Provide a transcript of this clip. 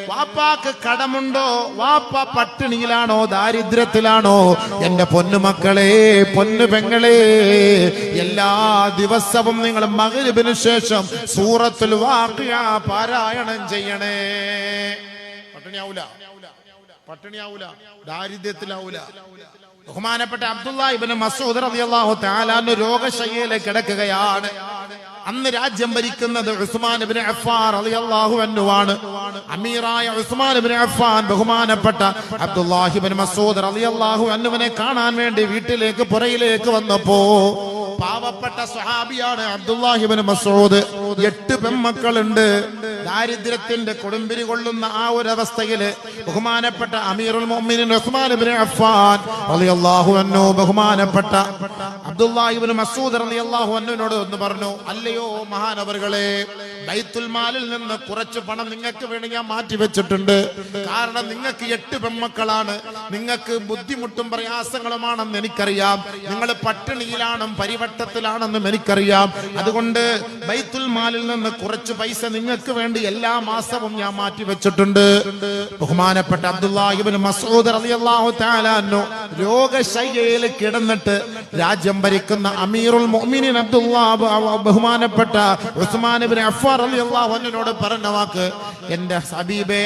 വാപ്പാക്ക് കടമുണ്ടോ, വാപ്പ പട്ടിണിയിലാണോ ദാരിദ്ര്യത്തിലാണോ, എന്റെ പൊന്നുമക്കളെ പൊന്നു പെങ്ങളെ, എല്ലാ ദിവസവും നിങ്ങൾ മഗ്‌രിബിന് ശേഷം സൂറത്തുൽ വാഖിഅ പാരായണം ചെയ്യണേ. പട്ടിണിയാവൂല, ദാരിദ്ര്യത്തിലാവൂല. ബഹുമാനപ്പെട്ട അബ്ദുല്ലാഹ് ഇബ്നു മസ്ഊദ് റളിയല്ലാഹു തആല അൻഹു രോഗശയ്യയിൽ കിടക്കുകയാണ്. അന്ന് രാജ്യം ഭരിക്കുന്നത് ഉസ്മാൻ ഇബ്നു അഫ്ഫാൻ റളിയല്ലാഹു അൻഹു ആണ്. അമീറായ ഉസ്മാൻ ഇബ്നു അഫ്ഫാൻ ബഹുമാനപ്പെട്ട അബ്ദുല്ലാഹ് ഇബ്നു മസ്ഊദ് റളിയല്ലാഹു അൻഹുവിനെ കാണാൻ വേണ്ടി വീട്ടിലേക്ക് പുറയിലേക്ക് വന്നപ്പോ പാവപ്പെട്ട സ്വഹാബിയാണ് അബ്ദുല്ലാഹ് ഇബ്നു മസ്ഊദ്. 8 പെൺമക്കളുണ്ട്. ദാരിദ്ര്യത്തിന്റെ കൊടുമ്പിരി കൊള്ളുന്ന ആ ഒരു അവസ്ഥയില് ബഹുമാനപ്പെട്ട അമീറുൽ മുഅ്മിനീൻ ഉസ്മാൻ ഇബ്നു അഫ്ഫാൻ റളിയല്ലാഹു അൻഹു ബഹുമാനപ്പെട്ട അബ്ദുല്ലാഹ് ഇബ്നു മസ്ഊദ് റളിയല്ലാഹു അൻഹുവിനോട് ഒന്ന് പറഞ്ഞു, അല്ലയോ മഹാനവറുകളെ, ബൈത്തുൽ മാലിൽ നിന്ന് കുറച്ച് പണം നിങ്ങൾക്ക് വേണ്ടി ഞാൻ മാറ്റി വെച്ചിട്ടുണ്ട്. കാരണം നിങ്ങൾക്ക് 8 പെൺമക്കളാണ്, നിങ്ങൾക്ക് ബുദ്ധിമുട്ടും പ്രയാസങ്ങളുമാണെന്ന് എനിക്കറിയാം, നിങ്ങൾ പട്ടിണിയിലാണെന്നും പരിവട്ടത്തിലാണെന്നും എനിക്കറിയാം. അതുകൊണ്ട് ബൈത്തുൽ മാലിൽ നിന്ന് കുറച്ച് പൈസ നിങ്ങൾക്ക് വേണ്ടി എല്ലാ മാസവും ഞാൻ മാറ്റി വെച്ചിട്ടുണ്ട്. ബഹുമാനപ്പെട്ട അബ്ദുല്ലാഹ് ഇബ്നു മസ്ഊദ് റളിയല്ലാഹു തആല അൻഹു രോഗശയ്യയിൽ കിടന്നിട്ട് രാജ്യം ഭരിക്കുന്ന അമീറുൽ മുഅ്മിനീൻ ബഹുമാനപ്പെട്ട ഉസ്മാൻ ഇബ്നു അഫ്ഫാൻ റളിയല്ലാഹു അൻഹുവിനോട് പറഞ്ഞ വാക്ക്, എന്റെ ഹബീബേ